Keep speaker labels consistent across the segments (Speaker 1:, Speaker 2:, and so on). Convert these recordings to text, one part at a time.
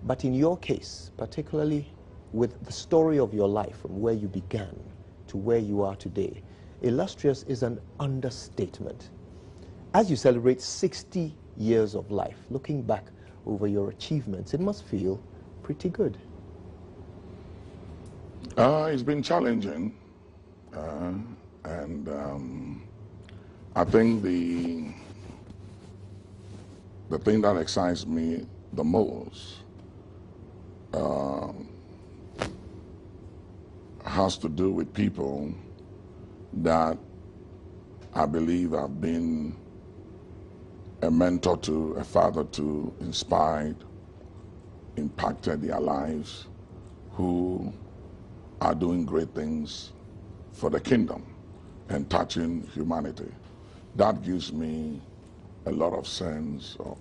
Speaker 1: But in your case, particularly with the story of your life from where you began to where you are today, illustrious is an understatement. As you celebrate 60 years of life, looking back over your achievements, it must feel pretty good.
Speaker 2: It's been challenging, and I think the thing that excites me the most has to do with people that I believe have been a mentor to, a father to, inspired, impacted their lives, who are doing great things for the kingdom and touching humanity. That gives me a lot of sense of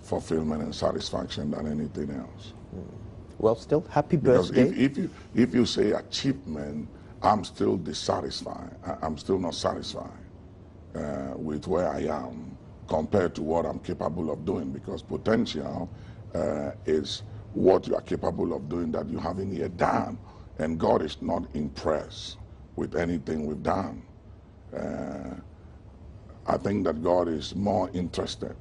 Speaker 2: fulfillment and satisfaction than anything else.
Speaker 1: Well, still, happy
Speaker 2: Because
Speaker 1: birthday.
Speaker 2: if you say achievement, I'm still dissatisfied. I'm still not satisfied with where I am compared to what I'm capable of doing, because potential is what you are capable of doing that you haven't yet done. And God is not impressed with anything we've done. I think that God is more interested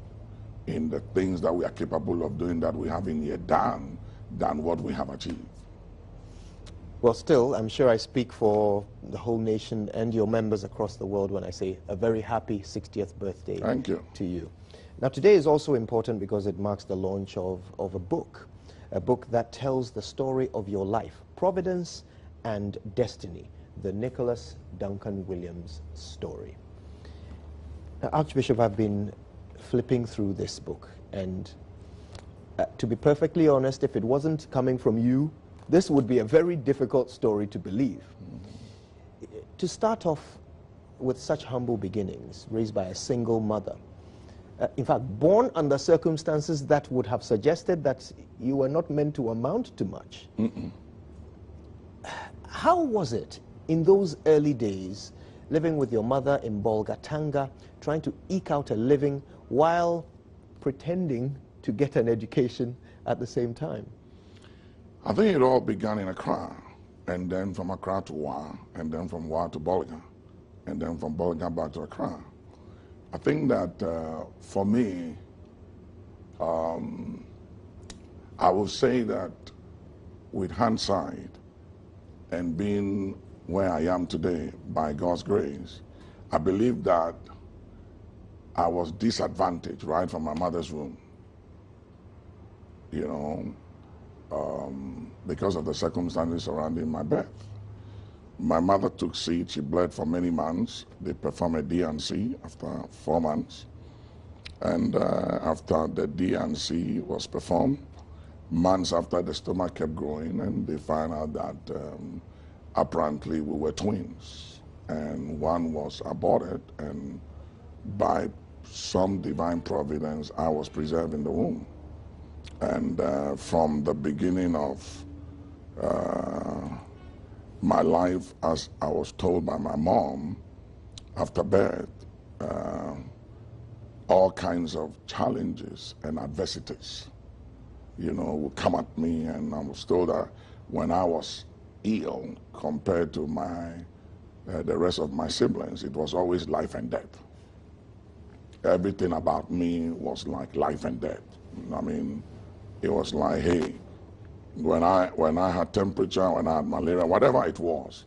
Speaker 2: in the things that we are capable of doing that we haven't yet done than what we have achieved.
Speaker 1: Well, still, I'm sure I speak for the whole nation and your members across the world when I say a very happy 60th birthday.
Speaker 2: Thank you.
Speaker 1: To you. Now, today is also important because it marks the launch of a book that tells the story of your life, Providence and Destiny, the Nicholas Duncan Williams story. Now, Archbishop, I've been flipping through this book, and to be perfectly honest, if it wasn't coming from you, this would be a very difficult story to believe. To start off with such humble beginnings, raised by a single mother, in fact, born under circumstances that would have suggested that you were not meant to amount to much. How was it in those early days, living with your mother in Bolgatanga, trying to eke out a living while pretending to get an education at the same time?
Speaker 2: I think it all began in Accra, and then from Accra to Wa, and then from Wa to Bolga, and then from Bolga back to Accra. I think that for me, I will say that with hindsight and being where I am today by God's grace, I believe that I was disadvantaged right from my mother's womb, you know, because of the circumstances surrounding my birth. My mother took seed, she bled for many months. They performed a D&C after 4 months. And after the D&C was performed, months after, the stomach kept growing, and they found out that apparently we were twins. And one was aborted, and by some divine providence, I was preserved in the womb. And from the beginning of my life, as I was told by my mom after birth, all kinds of challenges and adversities, you know, would come at me, and I was told that when I was ill compared to the rest of my siblings, it was always life and death. Everything about me was like life and death. I mean, it was like, hey, when I had temperature, when I had malaria, whatever it was,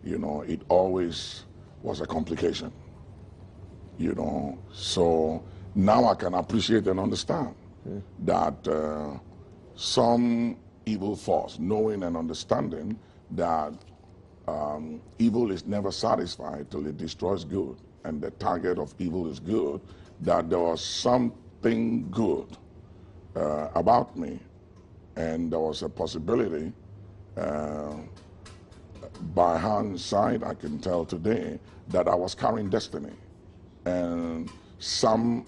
Speaker 2: you know, it always was a complication, you know. So now I can appreciate and understand that some evil force, knowing and understanding that evil is never satisfied till it destroys good, and the target of evil is good, that there was something good about me. And there was a possibility, by hindsight, I can tell today, that I was carrying destiny. And some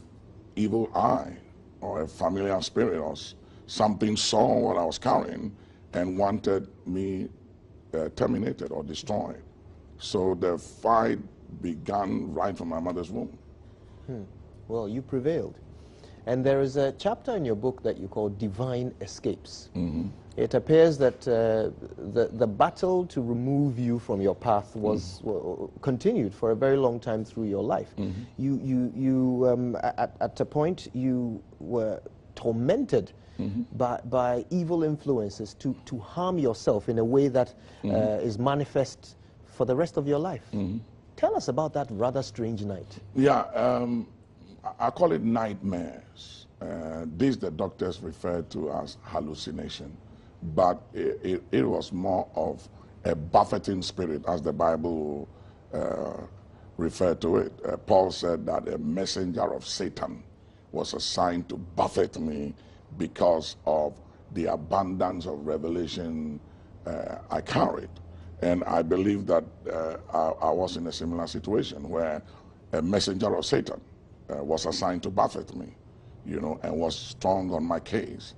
Speaker 2: evil eye or a familiar spirit or something saw what I was carrying and wanted me terminated or destroyed. So the fight began right from my mother's womb.
Speaker 1: Well, you prevailed. And there is a chapter in your book that you call Divine Escapes.
Speaker 2: Mm-hmm.
Speaker 1: It appears that the battle to remove you from your path was continued for a very long time through your life. Mm-hmm. At a point, you were tormented by evil influences to harm yourself in a way that is manifest for the rest of your life. Mm-hmm. Tell us about that rather strange night.
Speaker 2: Yeah, I call it nightmares. This the doctors refer to as hallucination. But it was more of a buffeting spirit, as the Bible referred to it. Paul said that a messenger of Satan was assigned to buffet me because of the abundance of revelation I carried. And I believe that I was in a similar situation where a messenger of Satan was assigned to buffet me, and was strong on my case.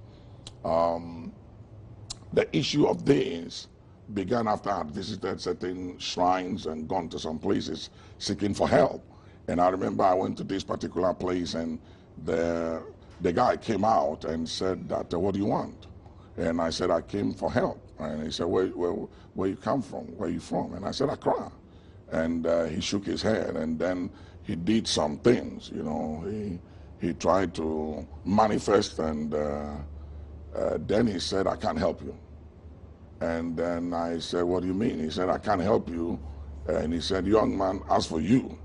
Speaker 2: The issue of this began after I had visited certain shrines and gone to some places seeking for help. And I remember I went to this particular place, and the guy came out and said that, what do you want? And I said, I came for help. And he said, where you come from? Where you from? And I said, Accra. And he shook his head, and then he did some things, He tried to manifest, and then he said, I can't help you. And then I said, what do you mean? He said, I can't help you. And he said, young man, as for you,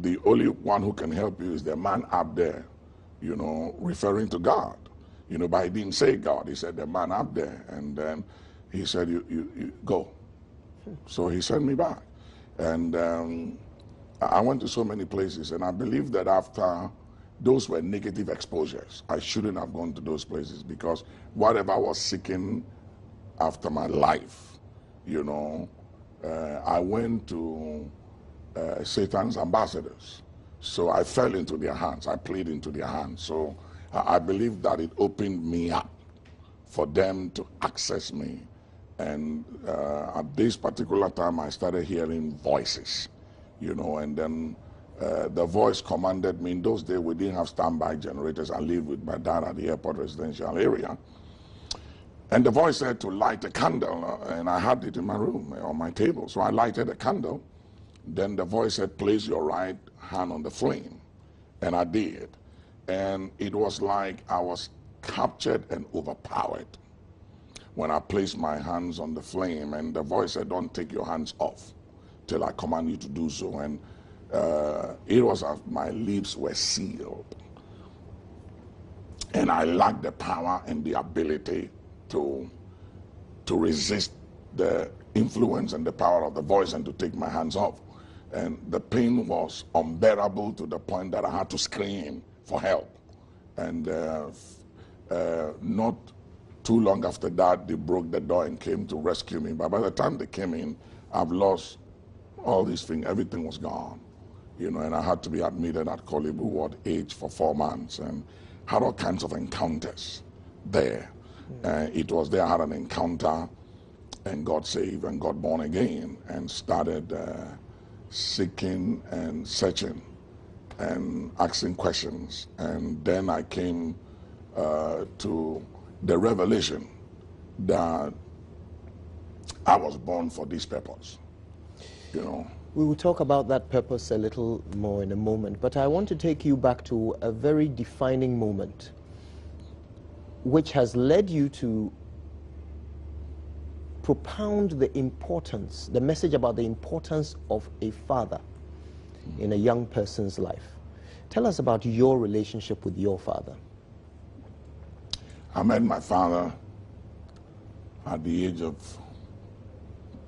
Speaker 2: the only one who can help you is the man up there, referring to God. But he didn't say God. He said, the man up there. And then he said, you go. So he sent me back. And I went to so many places, and I believe that after those were negative exposures, I shouldn't have gone to those places, because whatever I was seeking after my life, I went to Satan's ambassadors. So I fell into their hands. I played into their hands. So I believe that it opened me up for them to access me. And at this particular time, I started hearing voices, and then the voice commanded me. In those days, we didn't have standby generators. I lived with my dad at the airport residential area. And the voice said to light a candle, and I had it in my room on my table. So I lighted a candle. Then the voice said, place your right hand on the flame. And I did. And it was like I was captured and overpowered when I placed my hands on the flame. And the voice said, don't take your hands off till I command you to do so. And it was as my lips were sealed. And I lacked the power and the ability to resist the influence and the power of the voice and to take my hands off. And the pain was unbearable to the point that I had to scream for help. And not too long after that, they broke the door and came to rescue me. But by the time they came in, I've lost all these things. Everything was gone, and I had to be admitted at Kolibu Ward H for 4 months, and had all kinds of encounters there. It was there I had an encounter and got saved and got born again and started seeking and searching and asking questions. And then I came to the revelation that I was born for this purpose,
Speaker 1: We will talk about that purpose a little more in a moment, but I want to take you back to a very defining moment which has led you to propound the message about the importance of a father in a young person's life. Tell us about your relationship with your father.
Speaker 2: I met my father at the age of,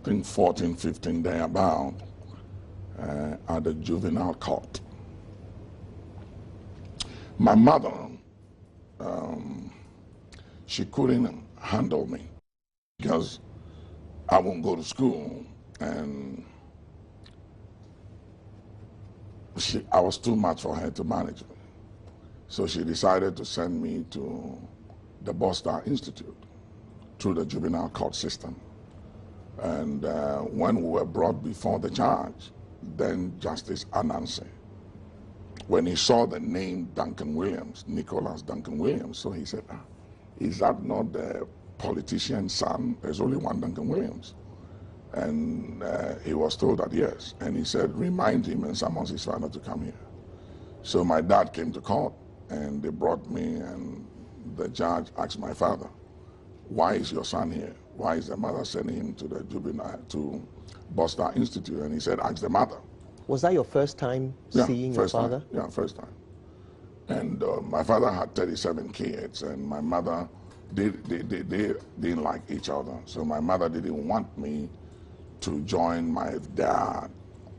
Speaker 2: I think, 14, 15, thereabout, at the juvenile court. My mother, she couldn't handle me because I won't go to school, and I was too much for her to manage me. So she decided to send me to the Boston Institute through the juvenile court system. And when we were brought before the judge, then Justice Anansi, when he saw the name Duncan Williams, Nicholas Duncan Williams, so he said, is that not the politician's son? There's only one Duncan Williams. And he was told that yes. And he said, remind him and summons his father to come here. So my dad came to court, and they brought me, and the judge asked my father, why is your son here? Why is the mother sending him to the juvenile, to Boston Institute? And he said, ask the mother.
Speaker 1: Was that your first time seeing your father?
Speaker 2: Yeah, first time. And my father had 37 kids, and my mother, they didn't like each other. So my mother didn't want me to join my dad,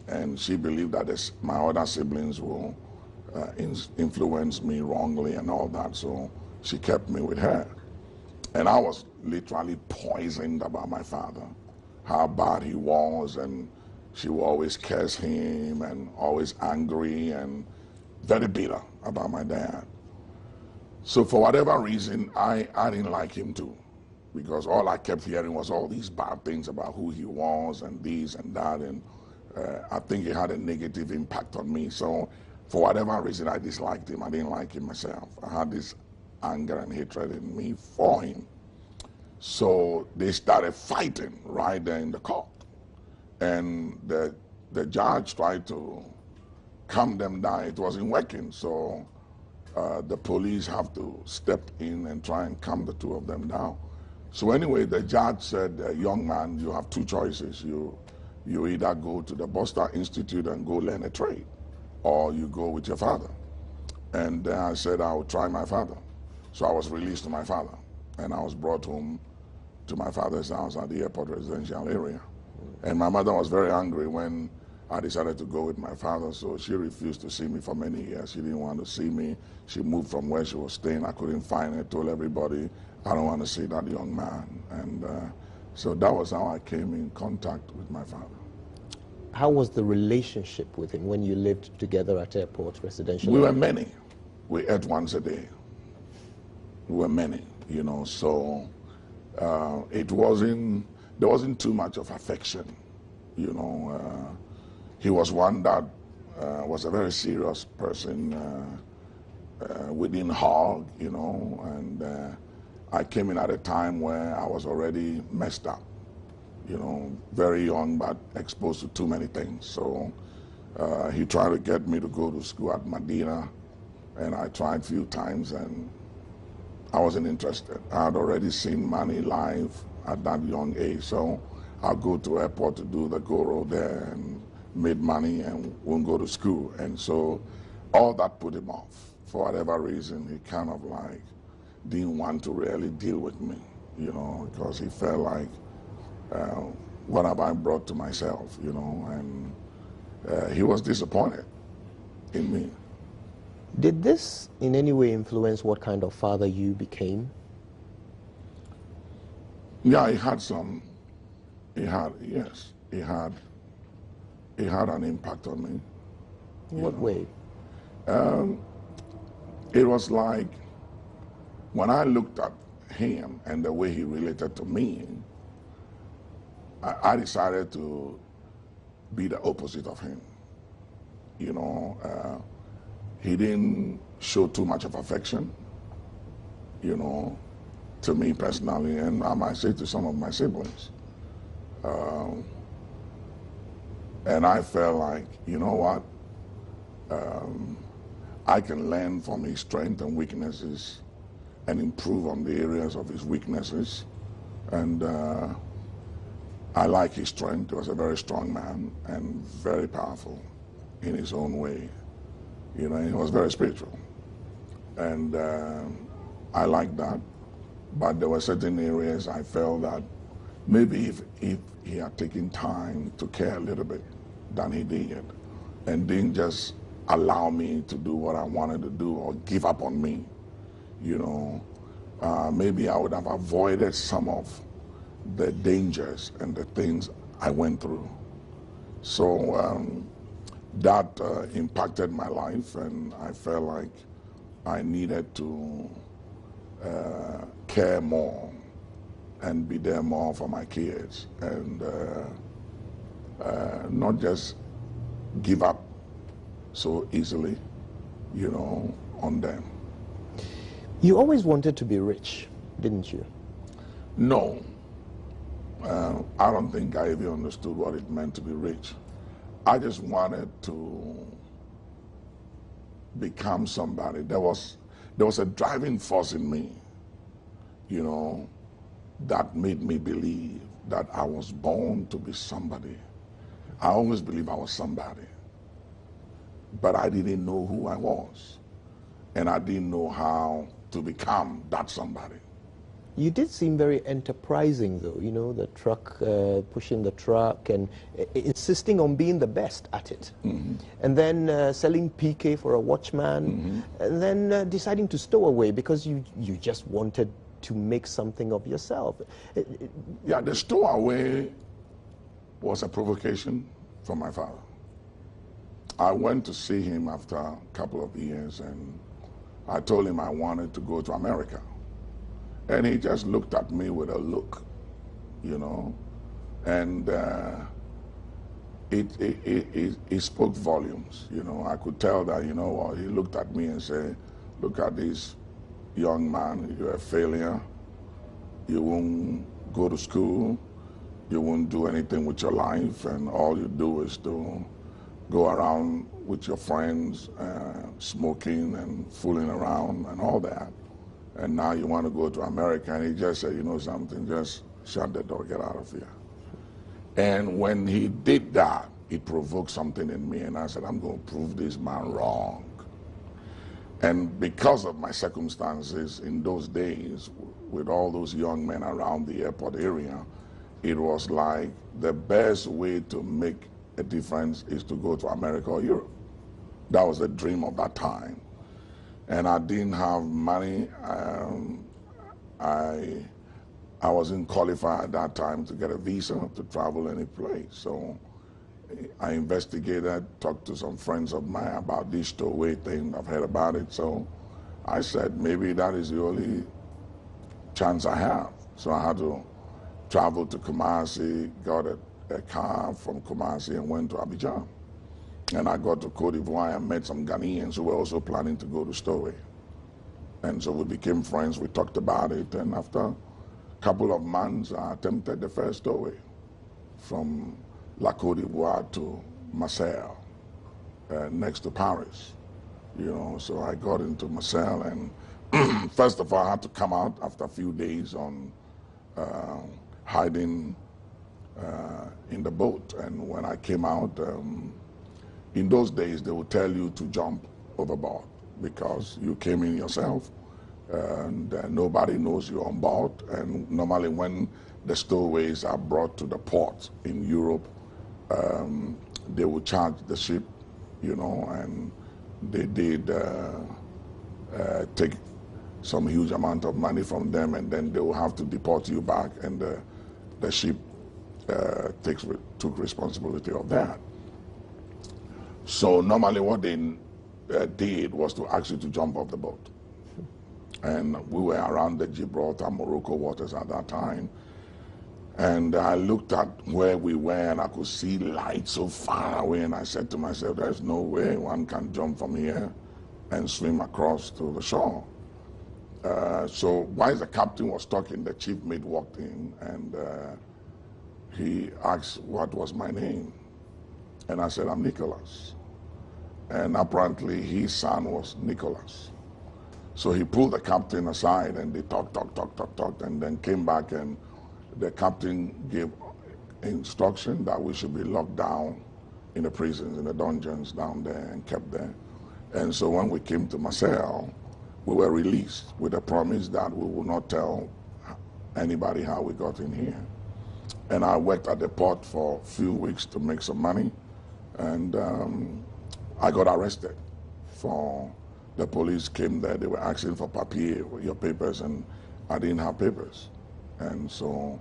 Speaker 2: and she believed that my other siblings will influence me wrongly and all that. So she kept me with her. And I was literally poisoned about my father, how bad he was, and she would always curse him and always angry and very bitter about my dad. So for whatever reason, I didn't like him too, because all I kept hearing was all these bad things about who he was and this and that, and I think it had a negative impact on me. So for whatever reason, I disliked him. I didn't like him myself. I had this anger and hatred in me for him. So they started fighting right there in the court. And the judge tried to calm them down. It wasn't working. So the police have to step in and try and calm the two of them down. So anyway, the judge said, young man, you have two choices. You either go to the Boston Institute and go learn a trade, or you go with your father. And then I said, I will try my father. So I was released to my father, and I was brought home to my father's house at the airport residential area. And my mother was very angry when I decided to go with my father, so she refused to see me for many years. She didn't want to see me. She moved from where she was staying. I couldn't find her. Told everybody, I don't want to see that young man. And so that was how I came in contact with my father.
Speaker 1: How was the relationship with him when you lived together at airport residential?
Speaker 2: We were many. We ate once a day. We were many, so there wasn't too much of affection, He was one that was a very serious person. We didn't hug, and I came in at a time where I was already messed up, very young but exposed to too many things. So he tried to get me to go to school at Medina, and I tried a few times, and I wasn't interested. I had already seen money live at that young age, so I'll go to airport to do the go-roll there and made money and won't go to school. And so all that put him off. For whatever reason, he kind of like didn't want to really deal with me, because he felt like, what have I brought to myself, and he was disappointed in me.
Speaker 1: Did this in any way influence what kind of father you became?
Speaker 2: Yeah, it had some. It had an impact on me.
Speaker 1: In what way?
Speaker 2: It was like when I looked at him and the way he related to me, I decided to be the opposite of him. He didn't show too much of affection, to me personally, and I might say to some of my siblings. And I felt like, what? I can learn from his strengths and weaknesses and improve on the areas of his weaknesses. And I like his strength. He was a very strong man and very powerful in his own way. He was very spiritual. And I liked that. But there were certain areas I felt that maybe if he had taken time to care a little bit than he did, and didn't just allow me to do what I wanted to do or give up on me, maybe I would have avoided some of the dangers and the things I went through. So that impacted my life, and I felt like I needed to care more and be there more for my kids, and not just give up so easily, you know, on them.
Speaker 1: You always wanted to be rich, didn't you?
Speaker 2: No. I don't think I even understood what it meant to be rich. I just wanted to become somebody. There was a driving force in me, you know, that made me believe that I was born to be somebody. I always believed I was somebody, but I didn't know who I was, and I didn't know how to become that somebody.
Speaker 1: You did seem very enterprising, though, you know, the truck, pushing the truck and insisting on being the best at it.
Speaker 2: Mm-hmm.
Speaker 1: And then selling PK for a watchman,
Speaker 2: Mm-hmm.
Speaker 1: and then deciding to stow away because you just wanted to make something of yourself.
Speaker 2: Yeah, the stowaway was a provocation from my father. I went to see him after a couple of years, and I told him I wanted to go to America. And he just looked at me with a look, you know, and it spoke volumes, you know. I could tell that, you know, he looked at me and said, look at this young man, you're a failure, you won't go to school, you won't do anything with your life, and all you do is to go around with your friends, smoking and fooling around and all that. And now you want to go to America. And he just said, you know something, just shut the door, get out of here. And when he did that, it provoked something in me. And I said, I'm going to prove this man wrong. And because of my circumstances in those days, with all those young men around the airport area, it was like the best way to make a difference is to go to America or Europe. That was the dream of that time. And I didn't have money. I wasn't qualified at that time to get a visa to travel any place. So I investigated, talked to some friends of mine about this stowaway thing. I've heard about it. So I said, maybe that is the only chance I have. So I had to travel to Kumasi, got a car from Kumasi and went to Abidjan. And I got to Cote d'Ivoire and met some Ghanaians who were also planning to go to stowaway. And so we became friends, we talked about it, and after a couple of months, I attempted the first stowaway from La Cote d'Ivoire to Marseille, next to Paris. You know, so I got into Marseille, and first of all, I had to come out after a few days on hiding in the boat. And when I came out, in those days, they would tell you to jump overboard because you came in yourself and nobody knows you're on board. And normally when the stowaways are brought to the port in Europe, they would charge the ship, you know, and they did take some huge amount of money from them, and then they will have to deport you back, and the ship took responsibility of that. So normally what they did was to ask you to jump off the boat. And we were around the Gibraltar, Morocco waters at that time. And I looked at where we were and I could see light so far away. And I said to myself, there's no way one can jump from here and swim across to the shore. So while the captain was talking, the chief mate walked in and he asked what was my name. And I said, I'm Nicholas. And apparently his son was Nicholas. So he pulled the captain aside and they talked, and then came back, and the captain gave instruction that we should be locked down in the prisons, in the dungeons down there, and kept there. And so when we came to Marseille, we were released with a promise that we will not tell anybody how we got in here. And I worked at the port for a few weeks to make some money, and I got arrested. The police came there, they were asking for papier, your papers, and I didn't have papers. And so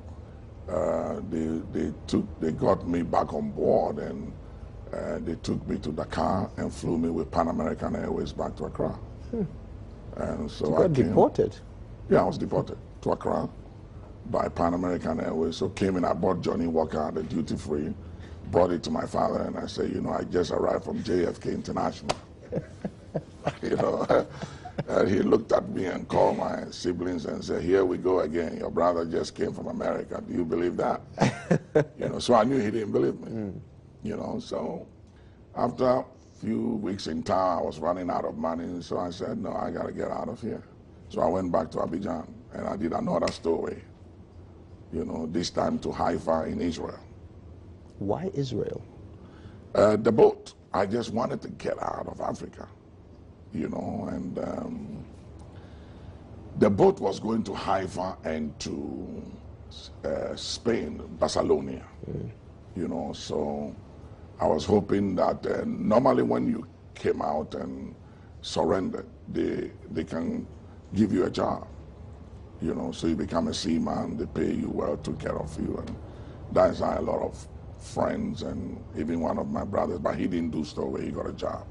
Speaker 2: they got me back on board, and they took me to Dakar and flew me with Pan American Airways back to Accra. And so
Speaker 1: you got deported?
Speaker 2: Yeah, I was deported to Accra by Pan American Airways. So came in, I bought Johnny Walker at the duty free, brought it to my father, and I said, you know, I just arrived from JFK International. You know, and he looked at me and called my siblings and said, "Here we go again. Your brother just came from America. Do you believe that?" You know, so I knew he didn't believe me. You know, so after a few weeks in town, I was running out of money, so I said, "No, I got to get out of here." So I went back to Abidjan, and I did another story, you know, this time to Haifa in Israel.
Speaker 1: Why Israel?
Speaker 2: The boat. I just wanted to get out of Africa, you know, and the boat was going to Haifa and to Spain, Barcelona, you know, so I was hoping that normally when you came out and surrendered, they can give you a job, you know, so you become a seaman, they pay you well, took care of you, and that's how a lot of friends and even one of my brothers, but he didn't do stowaway, he got a job.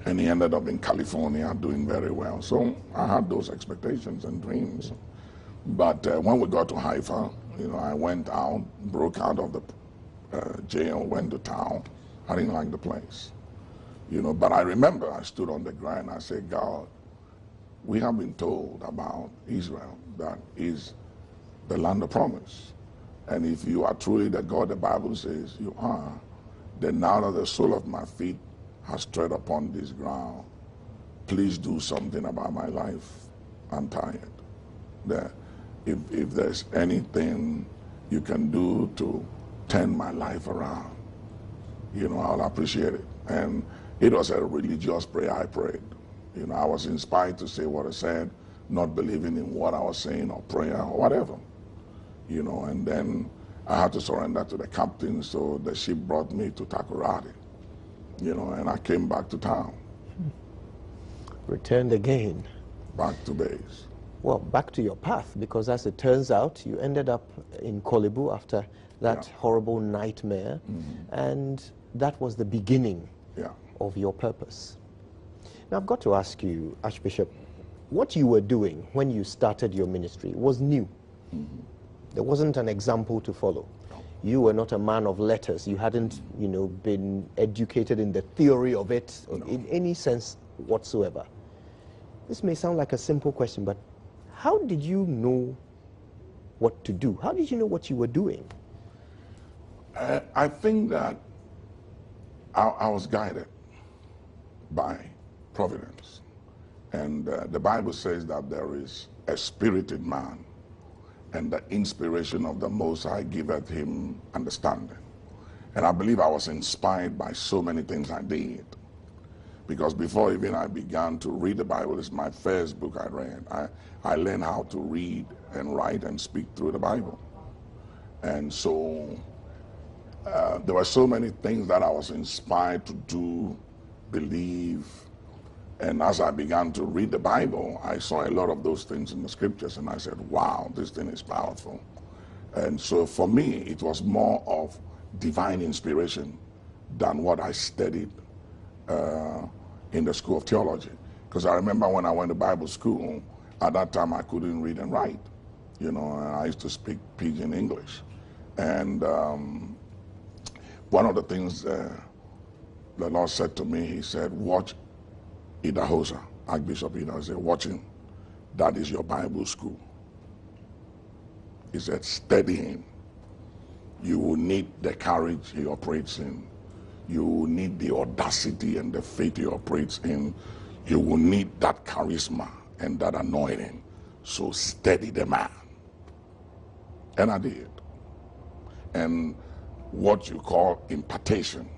Speaker 2: And he ended up in California doing very well. So I had those expectations and dreams. But when we got to Haifa, you know, I went out, broke out of the jail, went to town. I didn't like the place, you know, but I remember I stood on the ground and I said, "God, we have been told about Israel that is the land of promise. And if you are truly the God the Bible says you are, then now that the sole of my feet has tread upon this ground, please do something about my life. I'm tired. That if there's anything you can do to turn my life around, you know, I'll appreciate it." And it was a religious prayer I prayed. You know, I was inspired to say what I said, not believing in what I was saying or prayer or whatever. You know, and then I had to surrender to the captain, so the ship brought me to Takoradi, you know, and I came back to town.
Speaker 1: Returned again.
Speaker 2: Back to base.
Speaker 1: Well, back to your path, because as it turns out, you ended up in Kolebu after that horrible nightmare, and that was the beginning of your purpose. Now, I've got to ask you, Archbishop, what you were doing when you started your ministry was new. There wasn't an example to follow. You were not a man of letters. You hadn't, you know, been educated in the theory of it in any sense whatsoever. This may sound like a simple question, but how did you know what to do? How did you know what you were doing?
Speaker 2: I think that I was guided by providence. And the Bible says that there is a spirit in man, and the inspiration of the Most High giveth him understanding. And I believe I was inspired by so many things I did. Because before even I began to read the Bible, it's my first book I read. I learned how to read and write and speak through the Bible. And so there were so many things that I was inspired to do, believe. And as I began to read the Bible, I saw a lot of those things in the scriptures, and I said, wow, this thing is powerful. And so for me, it was more of divine inspiration than what I studied in the School of Theology. Because I remember when I went to Bible school, at that time I couldn't read and write. You know, and I used to speak pidgin English. And one of the things the Lord said to me, he said, watch Idahosa, Archbishop Idahosa. He said, watch him. That is your Bible school. He said, study him. You will need the courage he operates in. You will need the audacity and the faith he operates in. You will need that charisma and that anointing. So study the man. And I did. And what you call impartation,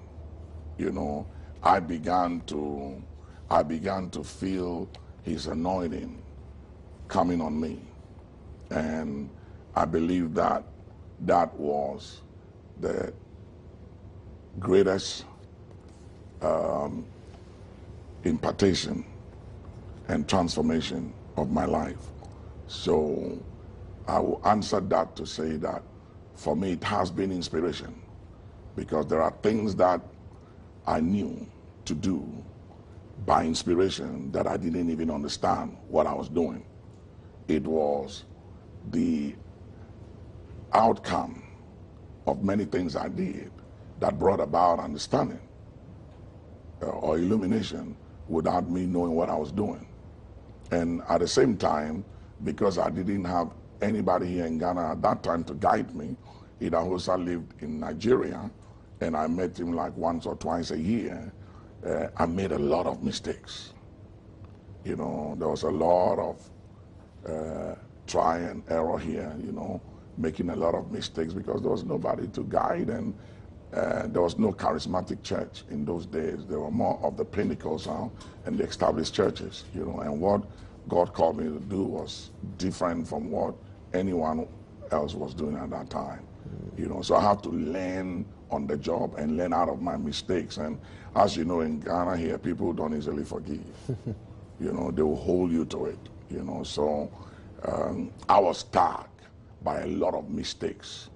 Speaker 2: you know, I began to feel his anointing coming on me. And I believe that that was the greatest impartation and transformation of my life. So I will answer that to say that for me it has been inspiration, because there are things that I knew to do by inspiration that I didn't even understand what I was doing. It was the outcome of many things I did that brought about understanding. or illumination without me knowing what I was doing. And at the same time, because I didn't have anybody here in Ghana at that time to guide me, Idahosa lived in Nigeria, and I met him like once or twice a year. I made a lot of mistakes. You know, there was a lot of try and error here, you know, making a lot of mistakes because there was nobody to guide, and there was no charismatic church in those days. There were more of the Pentecostal and the established churches, you know, and what God called me to do was different from what anyone else was doing at that time. You know, so I have to learn on the job and learn out of my mistakes. And as you know, in Ghana here, people don't easily forgive. You know, they will hold you to it. You know, so I was tagged by a lot of mistakes.